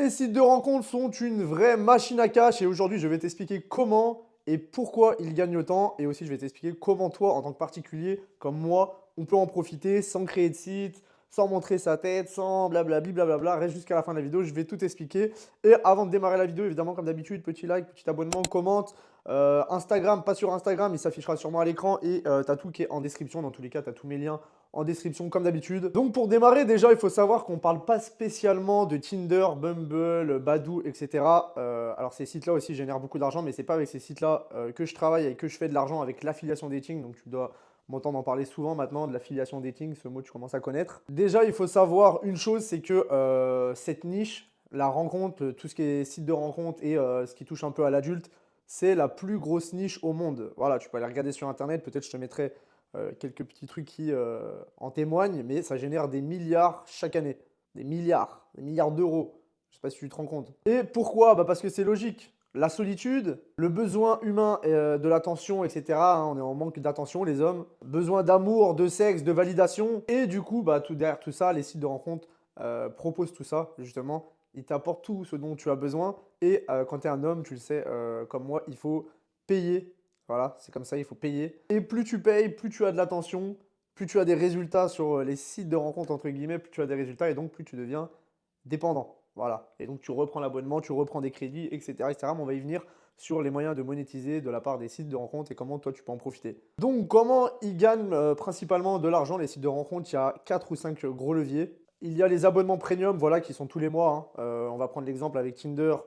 Les sites de rencontres sont une vraie machine à cash et aujourd'hui je vais t'expliquer comment et pourquoi ils gagnent autant et aussi je vais t'expliquer comment toi en tant que particulier comme moi on peut en profiter sans créer de site, sans montrer sa tête, sans blablabli blablabla. Reste jusqu'à la fin de la vidéo, je vais tout expliquer. Et avant de démarrer la vidéo, évidemment comme d'habitude, petit like, petit abonnement, commente. Instagram, pas sur Instagram, il s'affichera sûrement à l'écran et tu as tout qui est en description. Dans tous les cas, tu as tous mes liens en description comme d'habitude. Donc pour démarrer, déjà, il faut savoir qu'on ne parle pas spécialement de Tinder, Bumble, Badoo, etc. Alors ces sites-là aussi génèrent beaucoup d'argent, mais c'est pas avec ces sites-là que je travaille et que je fais de l'argent avec l'affiliation dating. Donc tu dois m'entendre en parler souvent maintenant de l'affiliation dating, ce mot tu commences à connaître. Déjà, il faut savoir une chose, c'est que cette niche, la rencontre, tout ce qui est site de rencontre et ce qui touche un peu à l'adulte, c'est la plus grosse niche au monde. Voilà, tu peux aller regarder sur Internet, peut-être je te mettrai quelques petits trucs qui en témoignent, mais ça génère des milliards chaque année. Des milliards d'euros. Je ne sais pas si tu te rends compte. Et pourquoi? Bah parce que c'est logique. La solitude, le besoin humain de l'attention, etc. Hein, on est en manque d'attention, les hommes. Besoin d'amour, de sexe, de validation. Et du coup, bah, derrière tout ça, les sites de rencontres proposent tout ça, justement. Ils t'apportent tout ce dont tu as besoin. Et quand tu es un homme, tu le sais, comme moi, il faut payer. Voilà, c'est comme ça, il faut payer. Et plus tu payes, plus tu as de l'attention, plus tu as des résultats sur les sites de rencontres, entre guillemets, plus tu as des résultats et donc plus tu deviens dépendant. Voilà. Et donc tu reprends l'abonnement, tu reprends des crédits, etc., etc. Mais on va y venir sur les moyens de monétiser de la part des sites de rencontres et comment toi tu peux en profiter. Donc comment ils gagnent principalement de l'argent les sites de rencontres? Il y a 4 ou 5 gros leviers. Il y a les abonnements premium, voilà, qui sont tous les mois. Hein. On va prendre l'exemple avec Tinder.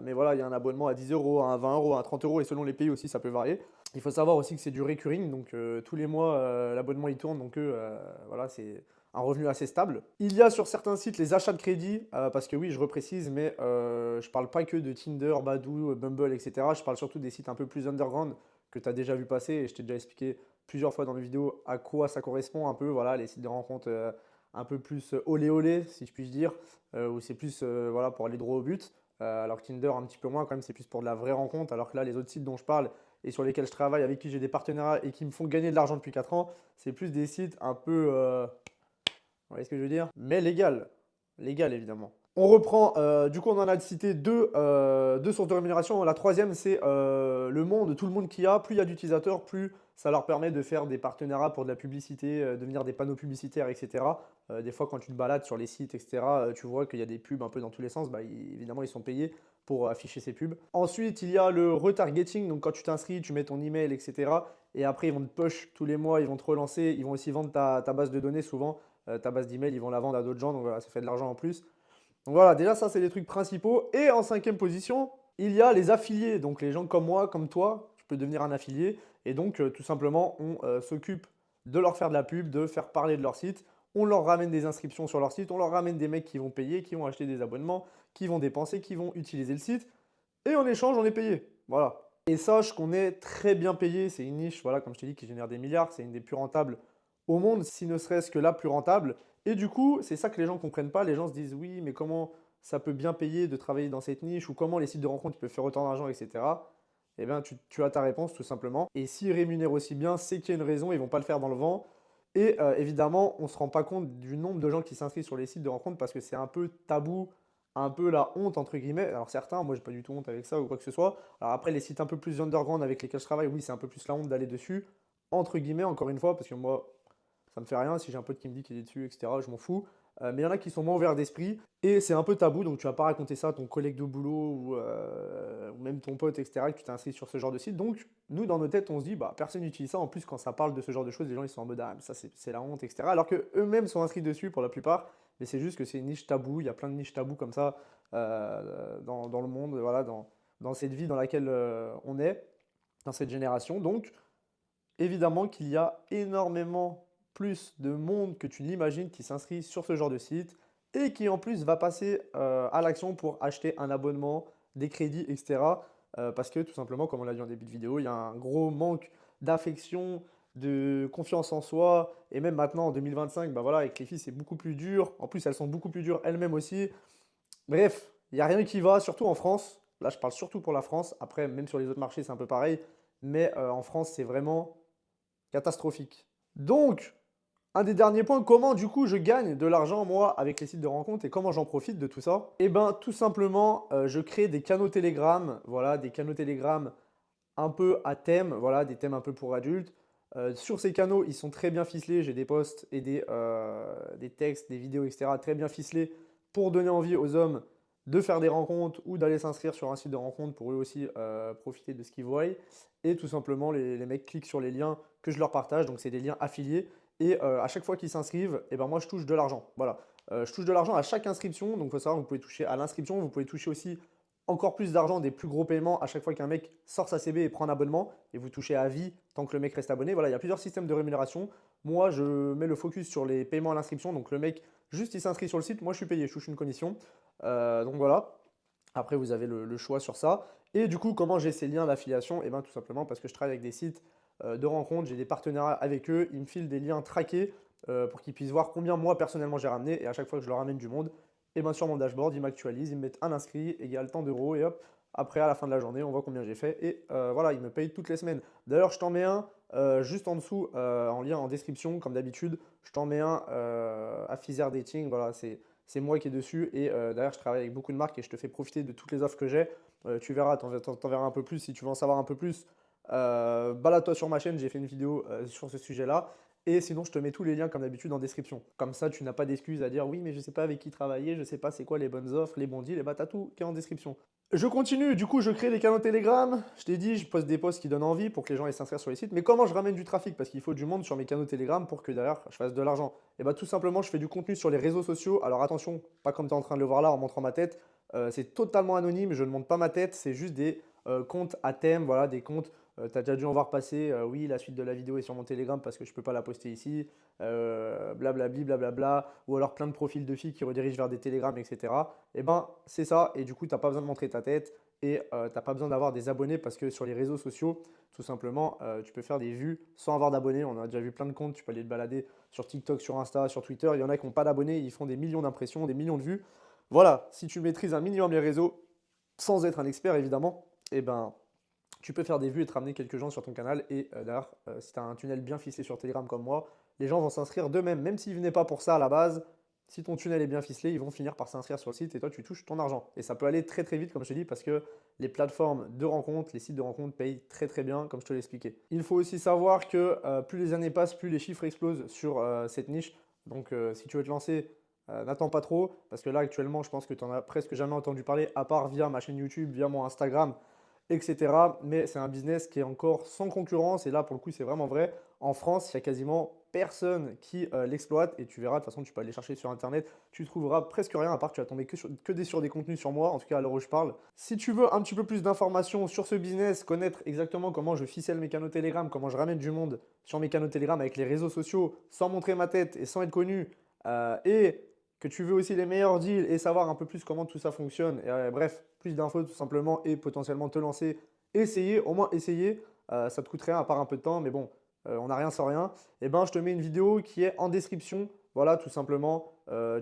Mais voilà, il y a un abonnement à 10 euros, à 20 euros, à 30 euros et selon les pays aussi, ça peut varier. Il faut savoir aussi que c'est du recurring, donc tous les mois, l'abonnement il tourne, donc voilà, c'est un revenu assez stable. Il y a sur certains sites les achats de crédit, parce que oui, je reprécise, mais je parle pas que de Tinder, Badoo, Bumble, etc. Je parle surtout des sites un peu plus underground que tu as déjà vu passer et je t'ai déjà expliqué plusieurs fois dans mes vidéos à quoi ça correspond un peu. Voilà, les sites de rencontres un peu plus olé olé, si je puis dire, où c'est plus voilà, pour aller droit au but. Alors que Tinder, un petit peu moins, quand même, c'est plus pour de la vraie rencontre. Alors que là, les autres sites dont je parle et sur lesquels je travaille, avec qui j'ai des partenariats et qui me font gagner de l'argent depuis 4 ans, c'est plus des sites un peu, vous voyez ce que je veux dire? Mais légal. Légal, évidemment. On reprend, du coup, on en a cité deux sources de rémunération. La troisième, c'est le monde, tout le monde qu'il y a. Plus il y a d'utilisateurs, plus ça leur permet de faire des partenariats pour de la publicité, devenir des panneaux publicitaires, etc. Des fois, quand tu te balades sur les sites, etc., tu vois qu'il y a des pubs un peu dans tous les sens. Bah, évidemment, ils sont payés pour afficher ces pubs. Ensuite, il y a le retargeting. Donc, quand tu t'inscris, tu mets ton email, etc. Et après, ils vont te push tous les mois, ils vont te relancer. Ils vont aussi vendre ta base de données souvent. Ta base d'email, ils vont la vendre à d'autres gens. Donc, voilà, ça fait de l'argent en plus. Donc voilà, déjà ça c'est les trucs principaux. Et en cinquième position, il y a les affiliés. Donc les gens comme moi, comme toi, tu peux devenir un affilié. Et donc tout simplement, on s'occupe de leur faire de la pub, de faire parler de leur site. On leur ramène des inscriptions sur leur site, on leur ramène des mecs qui vont payer, qui vont acheter des abonnements, qui vont dépenser, qui vont utiliser le site. Et en échange, on est payé. Voilà. Et sache qu'on est très bien payé. C'est une niche, voilà, comme je t'ai dit, qui génère des milliards. C'est une des plus rentables au monde, si ne serait-ce que la plus rentable. Et du coup, c'est ça que les gens ne comprennent pas. Les gens se disent, oui, mais comment ça peut bien payer de travailler dans cette niche ou comment les sites de rencontres peuvent faire autant d'argent, etc. Eh bien, tu as ta réponse tout simplement. Et s'ils rémunèrent aussi bien, c'est qu'il y a une raison, ils ne vont pas le faire dans le vent. Et évidemment, on ne se rend pas compte du nombre de gens qui s'inscrivent sur les sites de rencontres parce que c'est un peu tabou, un peu la honte entre guillemets. Alors certains, moi j'ai pas du tout honte avec ça ou quoi que ce soit. Alors après, les sites un peu plus underground avec lesquels je travaille, oui, c'est un peu plus la honte d'aller dessus. Entre guillemets, encore une fois, parce que moi, ça me fait rien. Si j'ai un pote qui me dit qu'il est dessus, etc., je m'en fous. Mais il y en a qui sont moins ouverts d'esprit et c'est un peu tabou, donc tu vas pas raconter ça à ton collègue de boulot ou même ton pote, etc., que tu t'es inscrit sur ce genre de site. Donc, nous, dans nos têtes, on se dit, bah, personne n'utilise ça. En plus, quand ça parle de ce genre de choses, les gens ils sont en mode, ah, mais ça c'est la honte, etc. Alors qu'eux-mêmes sont inscrits dessus pour la plupart, mais c'est juste que c'est une niche tabou. Il y a plein de niches tabous comme ça dans le monde, voilà, dans cette vie dans laquelle on est, dans cette génération. Donc, évidemment qu'il y a énormément plus de monde que tu l'imagines qui s'inscrit sur ce genre de site et qui en plus va passer à l'action pour acheter un abonnement, des crédits, etc. Parce que tout simplement, comme on l'a dit en début de vidéo, il y a un gros manque d'affection, de confiance en soi. Et même maintenant, en 2025, bah voilà, avec les filles, c'est beaucoup plus dur. En plus, elles sont beaucoup plus dures elles-mêmes aussi. Bref, il n'y a rien qui va, surtout en France. Là, je parle surtout pour la France. Après, même sur les autres marchés, c'est un peu pareil. Mais en France, c'est vraiment catastrophique. Donc, Un des derniers points, comment du coup je gagne de l'argent moi avec les sites de rencontres et comment j'en profite de tout ça? Eh ben tout simplement, je crée des canaux Telegram, voilà, des canaux Telegram un peu à thème, voilà, des thèmes un peu pour adultes. Sur ces canaux, ils sont très bien ficelés. J'ai des posts et des textes, des vidéos, etc. très bien ficelés pour donner envie aux hommes de faire des rencontres ou d'aller s'inscrire sur un site de rencontre pour eux aussi profiter de ce qu'ils voient. Et tout simplement, les mecs cliquent sur les liens que je leur partage. Donc, c'est des liens affiliés. Et à chaque fois qu'ils s'inscrivent, eh ben moi, je touche de l'argent. Voilà. Je touche de l'argent à chaque inscription. Donc, il faut savoir, vous pouvez toucher à l'inscription. Vous pouvez toucher aussi encore plus d'argent, des plus gros paiements à chaque fois qu'un mec sort sa CB et prend un abonnement et vous touchez à vie tant que le mec reste abonné. Voilà, il y a plusieurs systèmes de rémunération. Moi, je mets le focus sur les paiements à l'inscription. Donc le mec, juste il s'inscrit sur le site, moi je suis payé, je touche une commission. Donc voilà. Après, vous avez le choix sur ça. Et du coup, comment j'ai ces liens d'affiliation? Eh bien, tout simplement parce que je travaille avec des sites de rencontres, j'ai des partenariats avec eux. Ils me filent des liens traqués pour qu'ils puissent voir combien moi personnellement j'ai ramené. Et à chaque fois que je leur ramène du monde, et bien sur mon dashboard, ils m'actualisent, ils me mettent un inscrit égale tant d'euros et hop, après à la fin de la journée, on voit combien j'ai fait et voilà, ils me payent toutes les semaines. D'ailleurs, je t'en mets un juste en dessous, en lien en description, comme d'habitude. Je t'en mets un à Fizer Dating, voilà, c'est moi qui est dessus et d'ailleurs, je travaille avec beaucoup de marques et je te fais profiter de toutes les offres que j'ai. Tu verras, t'en verras un peu plus si tu veux en savoir un peu plus. Balade-toi sur ma chaîne, j'ai fait une vidéo sur ce sujet-là. Et sinon, je te mets tous les liens comme d'habitude en description. Comme ça, tu n'as pas d'excuses à dire oui, mais je ne sais pas avec qui travailler, je ne sais pas c'est quoi les bonnes offres, les bons deals, et bah t'as tout qui est en description. Je continue, du coup, je crée des canaux Telegram. Je t'ai dit, je poste des posts qui donnent envie pour que les gens aillent s'inscrire sur les sites. Mais comment je ramène du trafic? Parce qu'il faut du monde sur mes canaux Telegram pour que derrière, je fasse de l'argent. Et bah tout simplement, je fais du contenu sur les réseaux sociaux. Alors attention, pas comme tu es en train de le voir là en montrant ma tête. C'est totalement anonyme, je ne montre pas ma tête, c'est juste des comptes à thème, voilà, des comptes. Tu as déjà dû en voir passer, oui, la suite de la vidéo est sur mon Telegram parce que je ne peux pas la poster ici, blablabli, blablabla, ou alors plein de profils de filles qui redirigent vers des Telegram, etc. Et ben, c'est ça, et du coup, tu n'as pas besoin de montrer ta tête et tu n'as pas besoin d'avoir des abonnés parce que sur les réseaux sociaux, tout simplement, tu peux faire des vues sans avoir d'abonnés. On a déjà vu plein de comptes, tu peux aller te balader sur TikTok, sur Insta, sur Twitter. Il y en a qui n'ont pas d'abonnés, ils font des millions d'impressions, des millions de vues. Voilà, si tu maîtrises un minimum les réseaux, sans être un expert évidemment, et ben, tu peux faire des vues et te ramener quelques gens sur ton canal. Et d'ailleurs, si tu as un tunnel bien ficelé sur Telegram comme moi, les gens vont s'inscrire d'eux-mêmes, même s'ils ne venaient pas pour ça à la base. Si ton tunnel est bien ficelé, ils vont finir par s'inscrire sur le site et toi, tu touches ton argent. Et ça peut aller très très vite, comme je te dis, parce que les plateformes de rencontres, les sites de rencontres payent très très bien, comme je te l'ai expliqué. Il faut aussi savoir que plus les années passent, plus les chiffres explosent sur cette niche. Donc, si tu veux te lancer, n'attends pas trop, parce que là, actuellement, je pense que tu n'en as presque jamais entendu parler, à part via ma chaîne YouTube, via mon Instagram, etc. Mais c'est un business qui est encore sans concurrence. Et là, pour le coup, c'est vraiment vrai. En France, il y a quasiment personne qui l'exploite. Et tu verras, de toute façon, tu peux aller chercher sur Internet. Tu trouveras presque rien, à part que tu vas tomber sur des contenus sur moi, en tout cas à l'heure où je parle. Si tu veux un petit peu plus d'informations sur ce business, connaître exactement comment je ficelle mes canaux Telegram, comment je ramène du monde sur mes canaux Telegram avec les réseaux sociaux, sans montrer ma tête et sans être connu, et que tu veux aussi les meilleurs deals et savoir un peu plus comment tout ça fonctionne, et, bref, plus d'infos tout simplement et potentiellement te lancer, essayer, au moins essayer, ça te coûte rien à part un peu de temps, mais bon, on n'a rien sans rien, et ben je te mets une vidéo qui est en description, voilà tout simplement,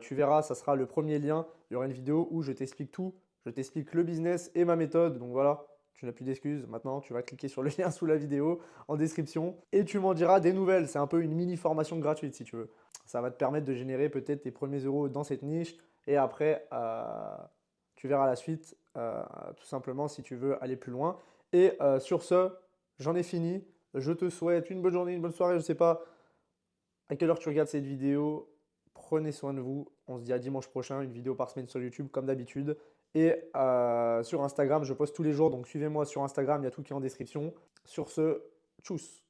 tu verras, ça sera le premier lien, il y aura une vidéo où je t'explique tout, je t'explique le business et ma méthode, donc voilà. Tu n'as plus d'excuses. Maintenant, tu vas cliquer sur le lien sous la vidéo en description et tu m'en diras des nouvelles. C'est un peu une mini formation gratuite si tu veux. Ça va te permettre de générer peut-être tes premiers euros dans cette niche. Et après, tu verras la suite, tout simplement, si tu veux aller plus loin. Et sur ce, j'en ai fini. Je te souhaite une bonne journée, une bonne soirée. Je ne sais pas à quelle heure tu regardes cette vidéo. Prenez soin de vous. On se dit à dimanche prochain, une vidéo par semaine sur YouTube, comme d'habitude. Et sur Instagram, je poste tous les jours. Donc suivez-moi sur Instagram, il y a tout qui est en description. Sur ce, tchuss!